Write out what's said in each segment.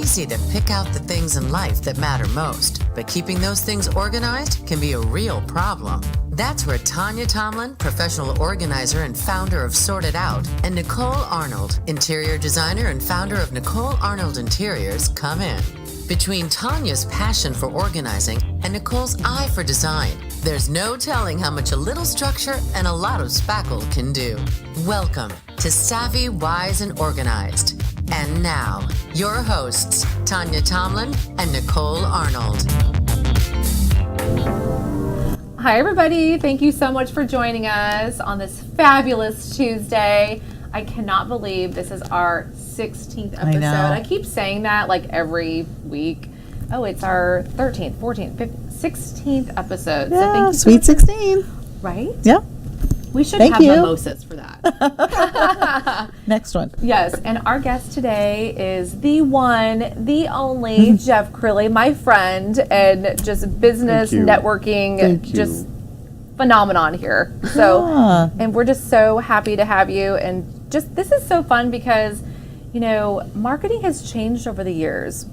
easy to pick out the things in life that matter most, but keeping those things organized can be a real problem. That's where Tonia Tomlin, professional organizer and founder of Sort It Out, and Nicole Arnold, interior designer and founder of Nicole Arnold Interiors, come in. Between Tonia's passion for organizing and Nicole's eye for design, there's no telling how much a little structure and a lot of spackle can do. Welcome to Savvy, Wise, and Organized. And now, your hosts, Tonia Tomlin and Nicole Arnold. Hi, everybody. Thank you so much for joining us on this fabulous Tuesday. I cannot believe this is our 16th episode. I know. I keep saying that like every week. Oh, it's our 13th, 14th, 15th, 16th episode. Yeah, so thank you sweet 16. Right? Yep. We should Thank have you. mimosas for that. Next one. Yes, and our guest today is the one, the only Jeff Crilley, my friend, and just business networking, just phenomenon here. So, and we're just so happy to have you. And just this is so fun because, you know, marketing has changed over the years.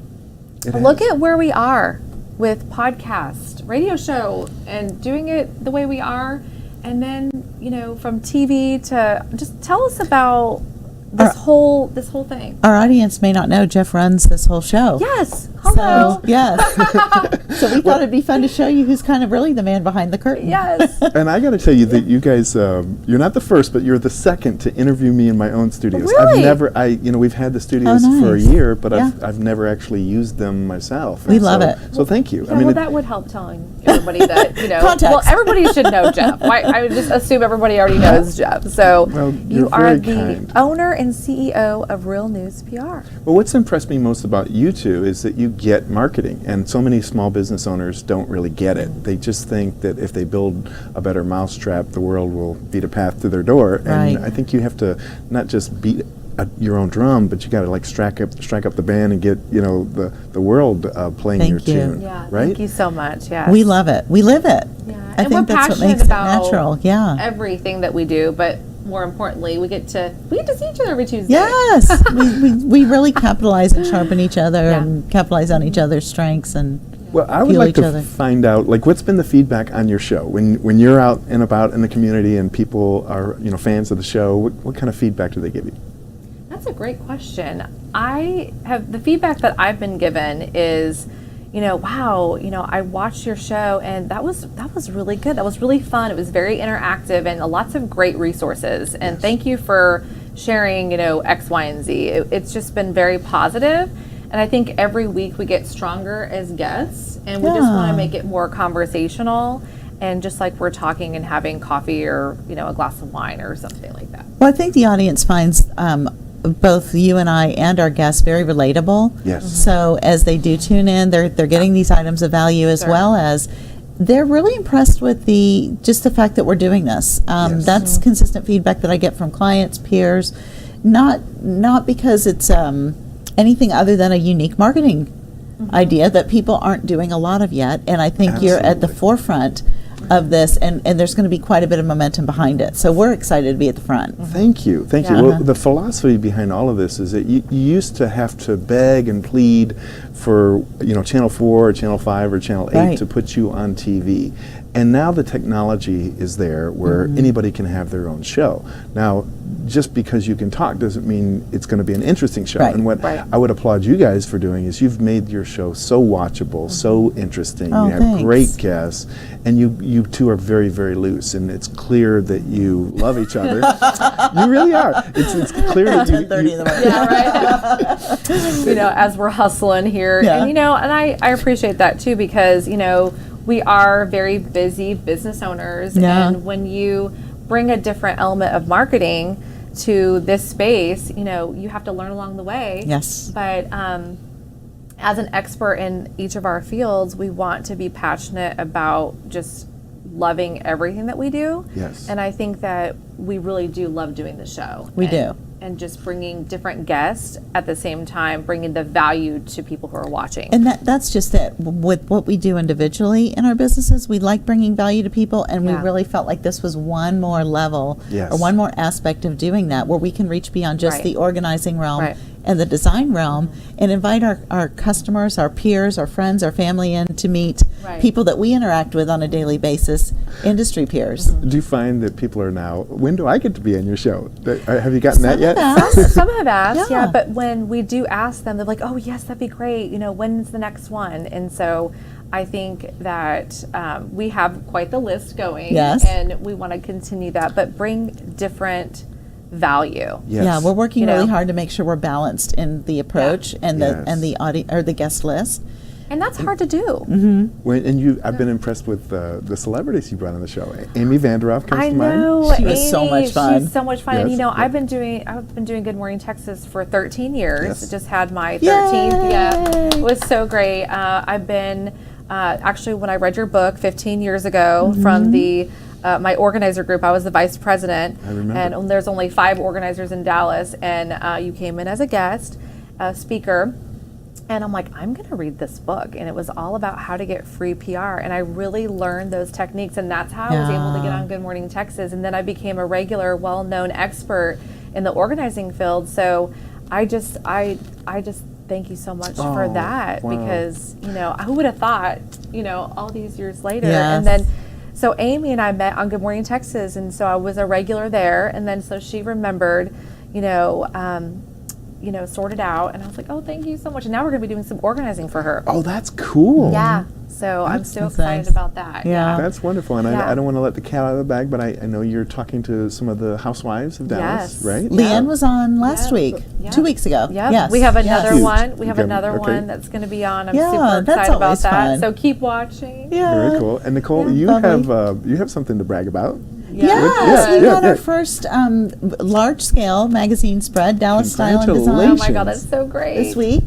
Look at where we are with podcast, radio show, and doing it the way we are. And then, you know, from TV to just tell us about this whole thing. Our audience may not know Jeff runs this whole show. Yes. Hello. So, yes. So we thought it'd be fun to show you who's kind of really the man behind the curtain. Yes. And I got to tell you that you guys, you're not the first, but you're the second to interview me in my own studios. Really? We've had the studios for a year, but I've never actually used them myself. We love it. So thank you. Yeah, that would help telling everybody that, you know. Context. Well, everybody should know Jeff. I would just assume everybody already knows Jeff. So you are the owner and CEO of Real News PR. Well, what's impressed me most about you two is that you get marketing, and so many small business owners don't really get it. They just think that if they build a better mousetrap, the world will beat a path to their door. And I think you have to not just beat your own drum, but you got to like strike up the band and get the world playing your tune. Yeah, right? Thank you so much. Yeah, we love it. We live it. Yeah, I think that's what makes it natural. Yeah, everything that we do, but more importantly, we get to see each other every Tuesday. Yes, we really capitalize and sharpen each other and capitalize on each other's strengths and. Well, I would like to find out, like, what's been the feedback on your show when you're out and about in the community and people are fans of the show. What kind of feedback do they give you? That's a great question. The feedback that I've been given is, wow, I watched your show and that was really good. That was really fun. It was very interactive and lots of great resources. And thank you for sharing, X, Y, and Z. It's just been very positive. And I think every week we get stronger as guests, and we just want to make it more conversational and just like we're talking and having coffee or, a glass of wine or something like that. Well, I think the audience finds both you and I and our guests very relatable. Yes. So as they do tune in, they're getting these items of value as well as they're really impressed with the fact that we're doing this. That's consistent feedback that I get from clients, peers, not because it's anything other than a unique marketing idea that people aren't doing a lot of yet. And I think you're at the forefront of this, and there's going to be quite a bit of momentum behind it. So we're excited to be at the front. Thank you. Well, the philosophy behind all of this is that you used to have to beg and plead for Channel 4 or Channel 5 or Channel 8 to put you on TV. And now the technology is there where anybody can have their own show. Now, just because you can talk doesn't mean it's going to be an interesting show. And what I would applaud you guys for doing is you've made your show so watchable, so interesting. You have great guests, and you two are very, very loose. And it's clear that you love each other. You really are. It's clear that you... 10:30 in the morning. Yeah, right. As we're hustling here. And, and I appreciate that too because, we are very busy business owners, and when you bring a different element of marketing to this space, you have to learn along the way. Yes. But as an expert in each of our fields, we want to be passionate about just loving everything that we do. Yes. And I think that we really do love doing the show. We do. And just bringing different guests at the same time, bringing the value to people who are watching. And that's just it. With what we do individually in our businesses, we like bringing value to people, and we really felt like this was one more level or one more aspect of doing that where we can reach beyond just the organizing realm and the design realm, and invite our customers, our peers, our friends, our family in to meet people that we interact with on a daily basis, industry peers. Do you find that people are now, when do I get to be on your show? Have you gotten that yet? Some have asked, yeah, but when we do ask them, they're like, oh yes, that'd be great, when's the next one? And so I think that we have quite the list going, and we want to continue that, but bring different value. Yes. Yeah, we're working really hard to make sure we're balanced in the approach and the audience or the guest list. And that's hard to do. Mm-hmm. I've been impressed with the celebrities you brought on the show. Amy Vanderoff comes to mind. I know. She was so much fun. She's so much fun. Yes. And I've been doing Good Morning Texas for 13 years. Yes. Just had my 13th. Yay! Yeah, it was so great. I've been actually, when I read your book 15 years ago from the my organizer group, I was the vice president. I remember. And there's only 5 organizers in Dallas, and you came in as a guest speaker. And I'm like, I'm going to read this book. And it was all about how to get free PR. And I really learned those techniques. And that's how I was able to get on Good Morning Texas. And then I became a regular, well-known expert in the organizing field. So I just thank you so much for that. Wow. Because, who would have thought, all these years later. Yes. And then, so Amy and I met on Good Morning Texas. And so I was a regular there. And then so she remembered, sorted out, and I was like, oh, thank you so much. And now we're going to be doing some organizing for her. Oh, that's cool. Yeah. So I'm so excited nice. about that. Yeah. That's wonderful. And I don't want to let the cat out of the bag, but I know you're talking to some of the housewives of Dallas, right? Leanne was on last week, 2 weeks ago. Yep. Yes. We have another Huge. one. We have Okay. another Okay. one that's going to be on. I'm Yeah, super that's excited about always that. fun. So keep watching. Yeah. Very cool. And Nicole, you have something to brag about. Yes, we Yeah, had yeah. our first large-scale magazine spread, Dallas Style and Design. Oh my God, that's so great. This week,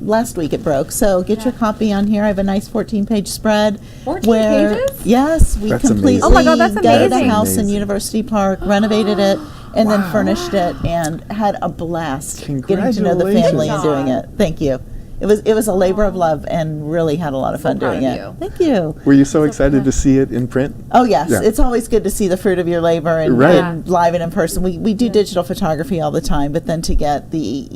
last week it broke. So get your copy on here. I have a nice 14-page spread. 14 where, pages? Yes, we That's completely amazing. Oh my God, that's gutted a amazing. house in Amazing. University Park, renovated it, and then furnished it, and had a blast getting to know the family and doing it. Thank you. It was a labor of love, and really had a lot of fun proud doing of it. you. Thank you. Were you so excited to see it in print? Oh yes, Yeah. it's always good to see the fruit of your labor and, Right. and live and in person. We do digital photography all the time, but then to get the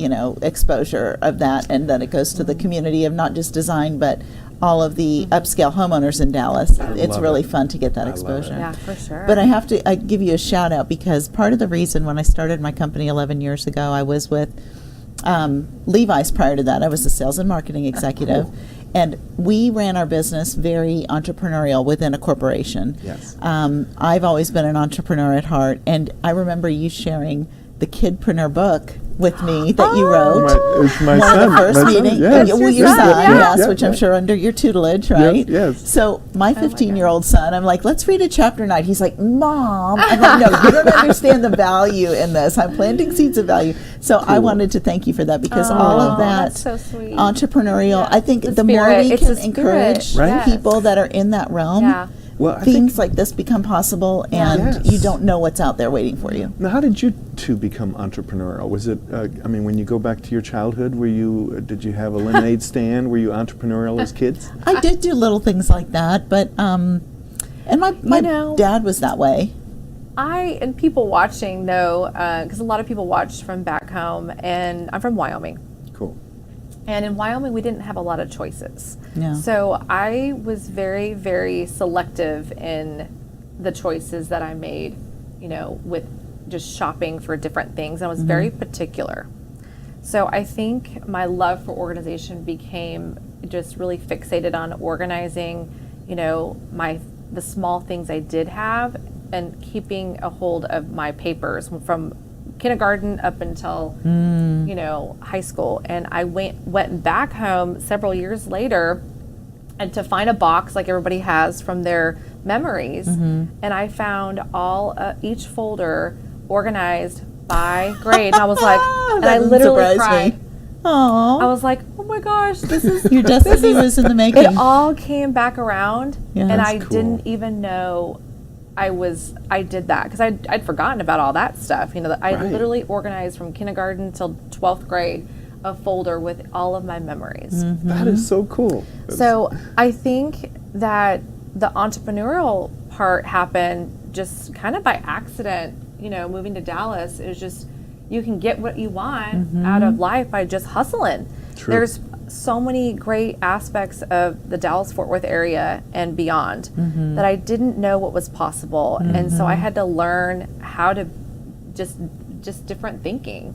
exposure of that, and then it goes to the community of not just design, but all of the upscale homeowners in Dallas. It's love really it. fun to get that I love it. exposure. Yeah, for sure. But I have to give you a shout out, because part of the reason when I started my company 11 years ago, I was with Levi's. Prior to that, I was a sales and marketing executive. Cool. And we ran our business very entrepreneurial within a corporation. Yes. I've always been an entrepreneur at heart, and I remember you sharing the Kidpreneur book with me that you wrote. It's my One son. of the first my son, meeting, yes. well, your son, son, yeah. yes, Yeah, which yeah. I'm sure under your tutelage, right? yes. So my 15-year-old son, I'm like, let's read a chapter tonight. He's like, Mom, I'm like, no, you don't understand the value in this. I'm planting seeds of value. So I wanted to thank you for that, because all of that that's so sweet. entrepreneurial, I think the more spirit. we It's can the spirit. encourage Right. people that are in that realm, Yeah. Well, I things think, like this become possible, and Yes. you don't know what's out there waiting for you. now, how did you two become entrepreneurial? Was it, when you go back to your childhood, did you have a lemonade stand? Were you entrepreneurial as kids? I did do little things like that, but and my dad was that way. And people watching know, because a lot of people watch from back home, and I'm from Wyoming. Cool. And in Wyoming, we didn't have a lot of choices. Yeah. So I was very, very selective in the choices that I made, with just shopping for different things. I was very particular. So I think my love for organization became just really fixated on organizing, the small things I did have, and keeping a hold of my papers from kindergarten up until high school. And I went back home several years later, and to find a box like everybody has from their memories, and I found each folder organized by grade, and I was like, and I literally cried. Aww. I was like, oh my gosh, this is Your destiny was in the making. it all came back around, Yeah. and That's I cool. didn't even know I did that, because I'd forgotten about all that stuff. I Right. literally organized from kindergarten till 12th grade a folder with all of my memories. That is so cool. So I think that the entrepreneurial part happened just kind of by accident. Moving to Dallas, it was just, you can get what you want out of life by just hustling. True. There's so many great aspects of the Dallas-Fort Worth area and beyond that I didn't know what was possible. And so I had to learn how to just different thinking.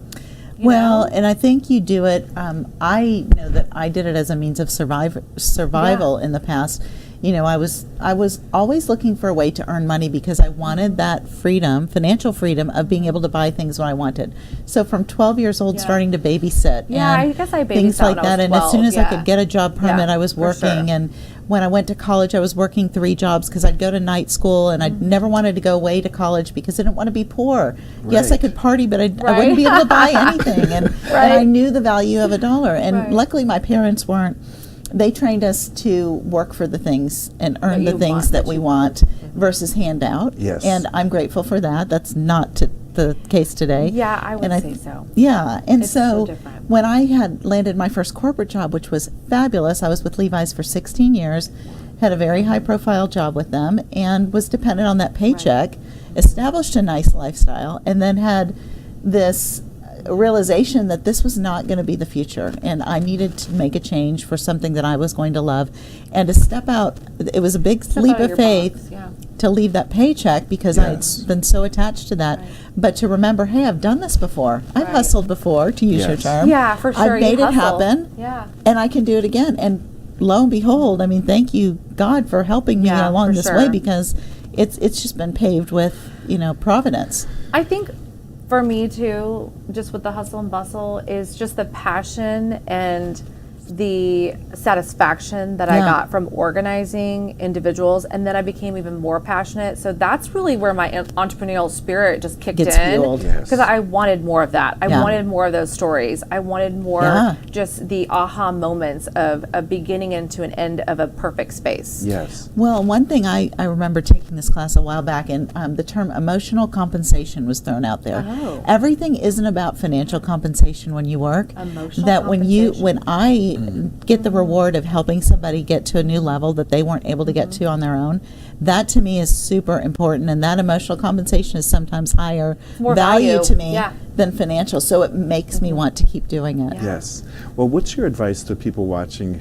Well, and I think you do it. I know that I did it as a means of survival in the past. You know, I was always looking for a way to earn money because I wanted that freedom, financial freedom of being able to buy things when I wanted. So from 12 years old, starting to babysit, and I guess I babysat things like when I that. was And as soon 12, as I could get a job permit, I was for working. sure. And when I went to college, I was working 3 jobs because I'd go to night school, and I never wanted to go away to college because I didn't want to be poor. Yes, I could party, but I wouldn't be able to buy anything. And, and I knew the value of $1. And luckily, my parents weren't. They trained us to work for the things and earn the things that we want versus hand out. Yes. And I'm grateful for that. That's not the case today. Yeah, I would say so. Yeah. And It's so so different. when I had landed my first corporate job, which was fabulous, I was with Levi's for 16 years, had a very high profile job with them, and was dependent on that paycheck, established a nice lifestyle, and then had this realization that this was not going to be the future, and I needed to make a change for something that I was going to love, and to step out. It was a big leap of faith to leave that paycheck because I had been so attached to that, but to remember, hey, I've done this before. I've hustled before, to use your term. Yeah, for sure. I've made it happen, and I can do it again. And lo and behold, I mean, thank you, God, for helping me along this way, because it's just been paved with, providence. I think for me too, just with the hustle and bustle, is just the passion and the satisfaction that I got from organizing individuals, and then I became even more passionate. So that's really where my entrepreneurial spirit just kicked in, because I wanted more of that. I wanted more of those stories. I wanted more just the aha moments of a beginning into an end of a perfect space. Yes. Well, one thing I remember taking this class a while back, and the term emotional compensation was thrown out there. Everything isn't about financial compensation when you work. Emotional that compensation. when I get the reward of helping somebody get to a new level that they weren't able to get to on their own, that to me is super important, and that emotional compensation is sometimes higher value to me than financial, so it makes me want to keep doing it. Yes. Well, what's your advice to people watching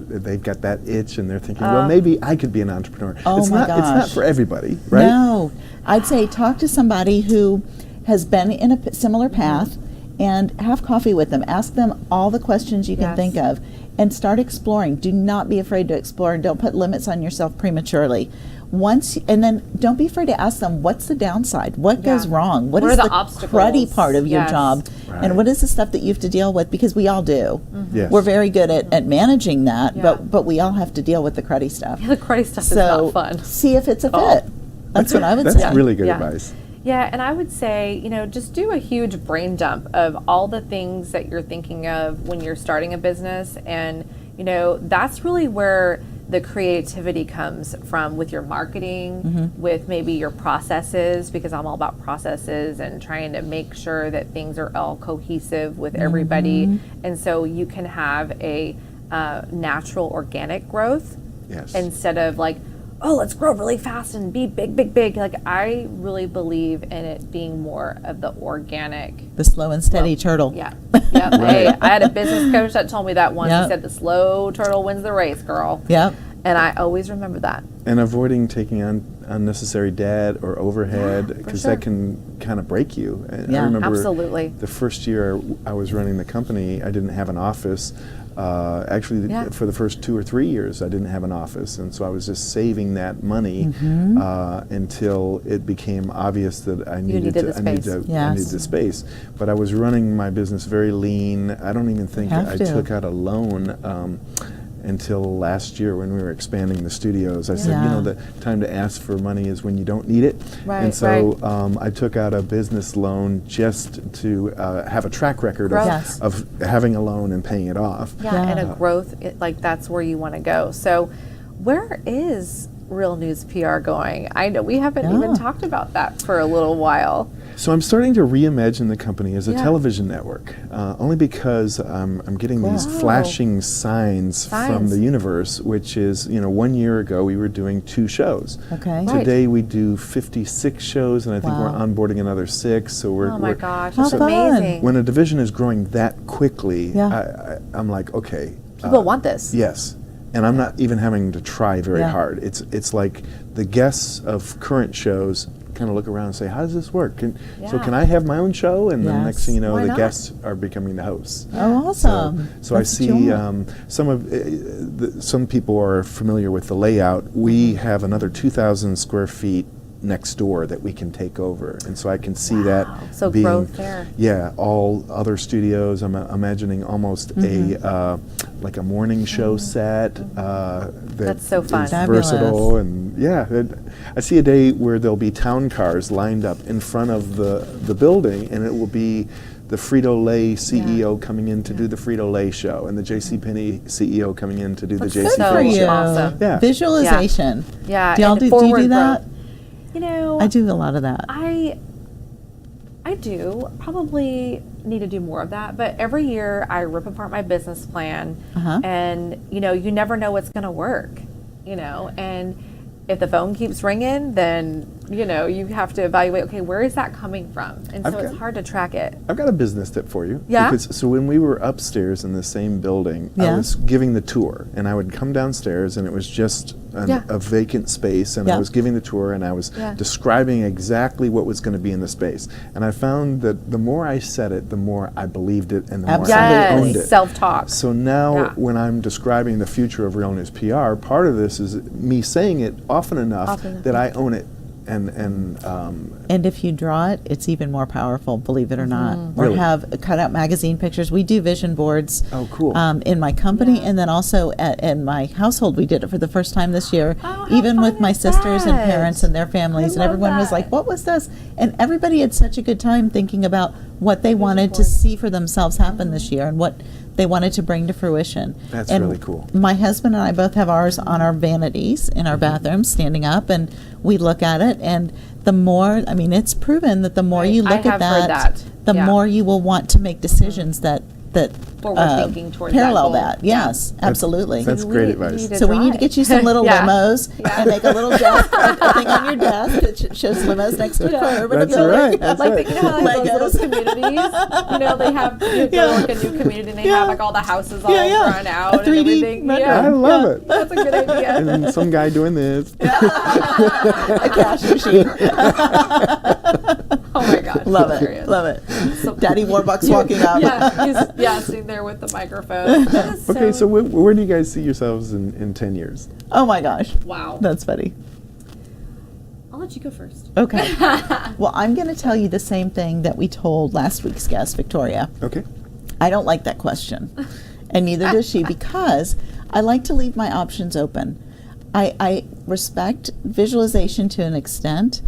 they've got that itch and they're thinking, well, maybe I could be an entrepreneur? It's not for everybody, right? No. I'd say talk to somebody who has been in a similar path, and have coffee with them. Ask them all the questions you can think of, and start exploring. Do not be afraid to explore, and don't put limits on yourself prematurely. And then don't be afraid to ask them, what's the downside? What goes wrong? What is the cruddy part of your job? And what is the stuff that you have to deal with? Because we all do. Yes. We're very good at managing that, but we all have to deal with the cruddy stuff. The cruddy stuff is not fun. See if it's a fit. That's what I would say. That's really good advice. Yeah, and I would say, just do a huge brain dump of all the things that you're thinking of when you're starting a business. And, that's really where the creativity comes from, with your marketing, with maybe your processes, because I'm all about processes and trying to make sure that things are all cohesive with everybody. And so you can have a natural organic growth instead of like, oh, let's grow really fast and be big, big, big. Like, I really believe in it being more of the organic. The slow and steady turtle. Yeah. Yep. Hey, I had a business coach that told me that once. He said, the slow turtle wins the race, girl. Yep. And I always remember that. And avoiding taking on unnecessary debt or overhead, because that can kind of break you. And I remember the first year I was running the company, I didn't have an office. For the first 2 or 3 years, I didn't have an office, and so I was just saving that money until it became obvious that I needed the space. But I was running my business very lean. I don't even think I took out a loan until last year when we were expanding the studios. I said, the time to ask for money is when you don't need it. And so I took out a business loan just to have a track record of having a loan and paying it off. And a growth, that's where you want to go. So where is Real News PR going? I know we haven't even talked about that for a little while. So I'm starting to reimagine the company as a television network, only because I'm getting these flashing signs from the universe, which is, 1 year ago we were doing 2 shows. Okay. Today we do 56 shows, and I think we're onboarding another 6. So we're Oh my gosh, How that's fun. amazing. when a division is growing that quickly, I'm like, okay. People want this. Yes. And I'm not even having to try very hard. It's like the guests of current shows kind of look around and say, how does this work? So can I have my own show? And then the next thing you know, Why the not? guests are becoming the hosts. Oh, awesome. So I see some people are familiar with the layout. We have another 2,000 square feet next door that we can take over, and so I can see that So being, growth there. Yeah, all other studios. I'm imagining almost a like a morning show set. That's so fun. is Fabulous. versatile, and I see a day where there'll be town cars lined up in front of the building, and it will be the Frito-Lay CEO coming in to do the Frito-Lay show, and the JCPenney CEO coming in to do the Good JCPenney for you. show. awesome. Yeah. Visualization. Yeah. Do y'all and do you forward do that? growth. You know, I do a lot of that. I do probably need to do more of that, but every year I rip apart my business plan, and you never know what's going to work, and if the phone keeps ringing, then you have to evaluate, okay, where is that coming from? And so it's hard to track it. I've got a business tip for you. Yeah? So when we were upstairs in the same building, I was giving the tour, and I would come downstairs, and it was just a vacant space, and I was giving the tour, and I was describing exactly what was going to be in the space. And I found that the more I said it, the more I believed it, and the more I owned it. Self-talk. So now when I'm describing the future of Real News PR, part of this is me saying it often enough that I own it. And if you draw it, it's even more powerful, believe it or not. Or Really? have cut out magazine pictures. We do vision boards in my company, and then also in my household. We did it for the first time this year, even with my sisters and parents and their families. And everyone was like, what was this? And everybody had such a good time thinking about what they wanted to see for themselves happen this year and what they wanted to bring to fruition. That's and really cool. My husband and I both have ours on our vanities in our bathrooms, standing up, and we look at it. And the more, it's proven that the more you look at that, the more you will want to make decisions that Forward thinking towards parallel that that. Yes, absolutely. That's great advice. So we need to get you some little limos and make a little desk, a thing on your desk that shows limos next to a curb. That's right. That's Like right. how like those little communities, they have you go like a new community and they have like all the houses all drawn out and 3D everything. rendering. I love it. That's a good idea. And then some guy doing this. A cash machine. Oh my gosh. Love hilarious. it. Love it. Daddy Warbucks walking up. He's sitting there with the microphone. Okay, so where do you guys see yourselves in 10 years? Oh my gosh. Wow. That's funny. I'll let you go first. Okay. Well, I'm going to tell you the same thing that we told last week's guest, Victoria. Okay. I don't like that question, and neither does she, because I like to leave my options open. I respect visualization to an extent,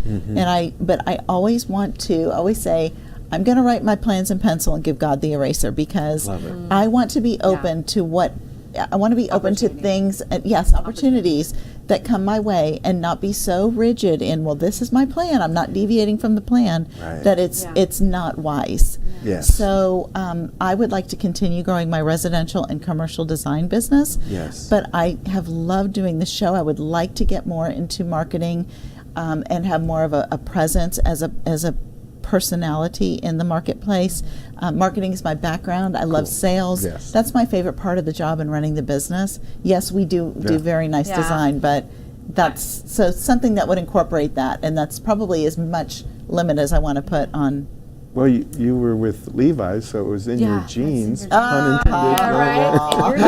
but I always want to always say, I'm going to write my plans in pencil and give God the eraser, because I want to be open to what I want to be open to things, opportunities that come my way, and not be so rigid in, well, this is my plan, I'm not deviating from the plan, that it's not wise. Yes. So I would like to continue growing my residential and commercial design business. Yes. But I have loved doing the show. I would like to get more into marketing and have more of a presence as a personality in the marketplace. Marketing is my background. I love sales. Yes. That's my favorite part of the job in running the business. Yes, we do very nice design, but that's something that would incorporate that, and that's probably as much limit as I want to put on. Well, you were with Levi's, so it was in your jeans. Pun intended.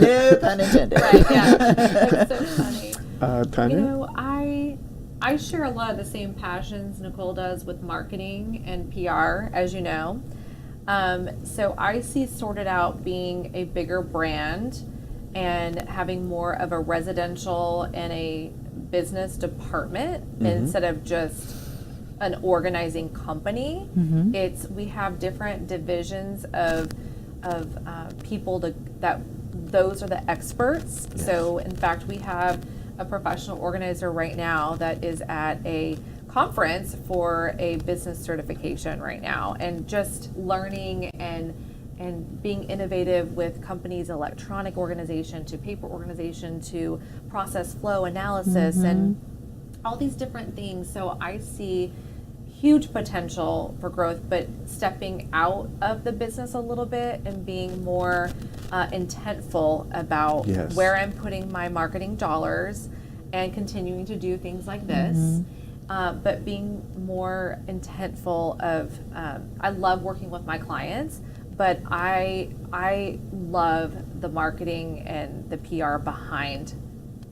No pun intended. Right, That's so funny. Tonia? I share a lot of the same passions Nicole does with marketing and PR, as you know. So I see Sorted Out being a bigger brand and having more of a residential and a business department instead of just an organizing company. We have different divisions of people that those are the experts. So in fact, we have a professional organizer right now that is at a conference for a business certification right now, and just learning and being innovative with companies' electronic organization to paper organization to process flow analysis and all these different things. So I see huge potential for growth, but stepping out of the business a little bit and being more intentful about where I'm putting my marketing dollars and continuing to do things like this. But being more intentful of, I love working with my clients, but I love the marketing and the PR behind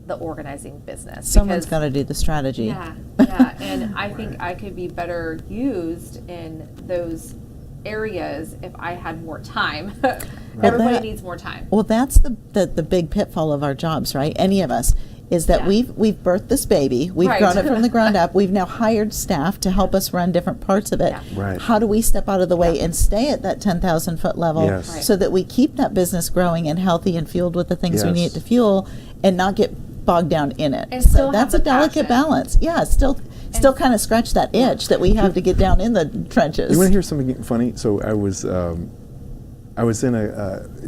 the organizing business. Someone's got to do the strategy. Yeah, and I think I could be better used in those areas if I had more time. Everybody needs more time. Well, that's the big pitfall of our jobs, right? Any of us. Is that we've birthed this baby, we've grown it from the ground up, we've now hired staff to help us run different parts of it. How do we step out of the way and stay at that 10,000 foot level so that we keep that business growing and healthy and fueled with the things we need it to fuel and not get bogged down in it? And so that's a delicate balance. Yeah, still kind of scratch that itch that we have to get down in the trenches. You want to hear something funny? So I was in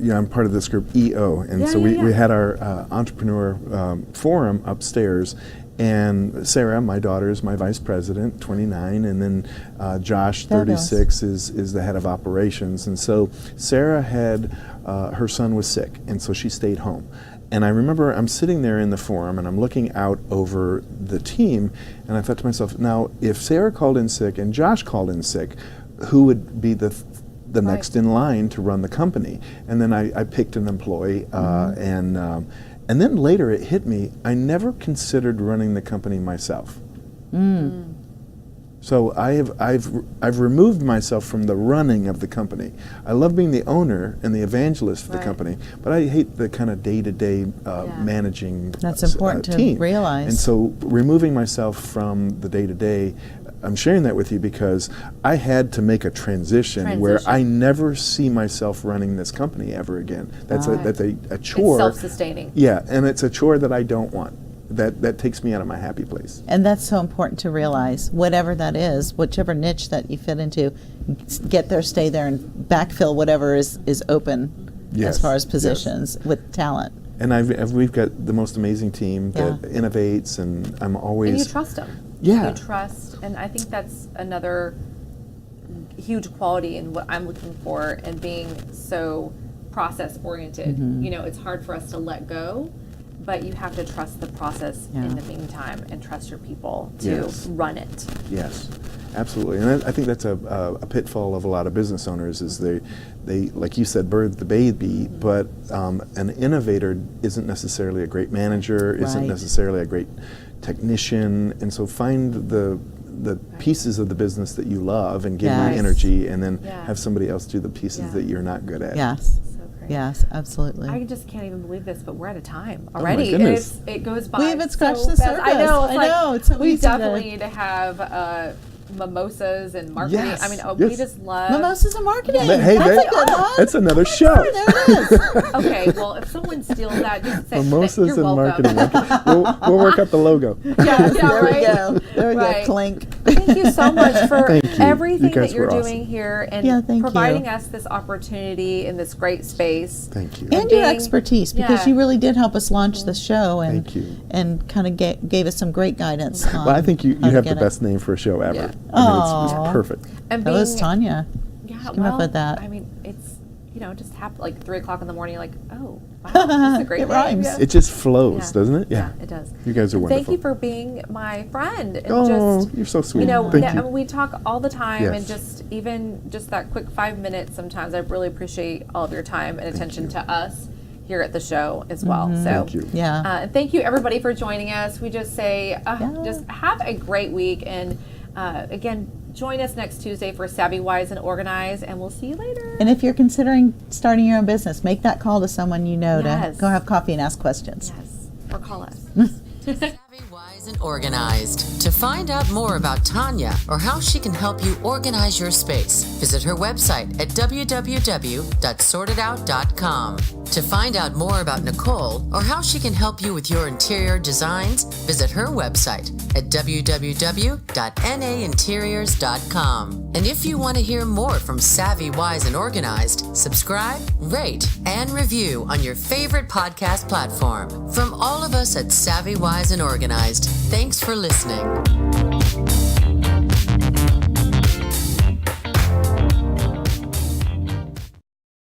I'm part of this group EO, and we had our entrepreneur forum upstairs, and Sarah, my daughter, is my vice president, 29, and then Josh, 36, is the head of operations. And so Sarah had, her son was sick, and so she stayed home. And I remember I'm sitting there in the forum, and I'm looking out over the team, and I thought to myself, now, if Sarah called in sick and Josh called in sick, who would be the next in line to run the company? And then I picked an employee, and then later it hit me, I never considered running the company myself. So I've removed myself from the running of the company. I love being the owner and the evangelist for the company, but I hate the kind of day-to-day managing That's important team. To realize. And so removing myself from the day-to-day, I'm sharing that with you because I had to make a transition where I never see myself running this company ever again. That's a chore. It's self-sustaining. Yeah, and it's a chore that I don't want. That takes me out of my happy place. And that's so important to realize, whatever that is, whichever niche that you fit into, get there, stay there, and backfill whatever is open as far as positions with talent. And we've got the most amazing team that innovates, and I'm always... And you trust them. Yeah. You trust, and I think that's another huge quality in what I'm looking for and being so process-oriented. You know, it's hard for us to let go, but you have to trust the process in the meantime and trust your people to run it. Yes, absolutely. And I think that's a pitfall of a lot of business owners is they like you said, birth the baby, but an innovator isn't necessarily a great manager, isn't necessarily a great technician, and so find the pieces of the business that you love and give your energy, and then have somebody else do the pieces that you're not good at. Yes. Yes, absolutely. I just can't even believe this, but we're out of time already. Oh my goodness. It goes by. We haven't scratched so the fast. surface. I know. I know. It's so we easy definitely to... need to have mimosas and marketing. Yes, I mean, yes. we just love Mimosas and marketing. Hey, that's a good one. That's another show. There it is. Okay, well, if someone steals that, just say Mimosas you're and welcome. marketing. Okay. We'll work up the logo. Yeah, There we right? go. There we Right. go. Clink. Thank you so much for Thank you. everything You guys that you're were doing awesome. here and thank providing you. us this opportunity in this great space. Thank you. And your being- expertise, because you really did help us launch the show and Thank you. and kind of gave us some great guidance. Well, I think you how to have the get it. best name for a show ever. Yeah. I mean, it's Aw. perfect. And That was Tonia. Yeah, came up with that. I mean, it's, just happened like 3 o'clock in the morning. You're like, oh, wow, this is a great It name. rhymes. Yeah. It just flows, Yeah. doesn't it? Yeah, it does. You guys are wonderful. Thank you for being my friend. And Oh, just, you're so sweet. Thank you. We talk all the time, Yes. and just that quick 5 minutes sometimes, I really appreciate all of your time and attention to us here at the show as well. So, Thank you. Yeah. and thank you everybody for joining us. We just say, just have a great week, and again, join us next Tuesday for Savvy, Wise, and Organize, and we'll see you later. And if you're considering starting your own business, make that call to someone you know Yes. to go have coffee and ask questions. Yes, or call us. Savvy, Wise, and Organized. To find out more about Tonia or how she can help you organize your space, visit her website at www.sortedout.com. To find out more about Nicole or how she can help you with your interior designs, visit her website at www.nainteriors.com. And if you want to hear more from Savvy, Wise, and Organized, subscribe, rate, and review on your favorite podcast platform. From all of us at Savvy, Wise, and Organized, thanks for listening.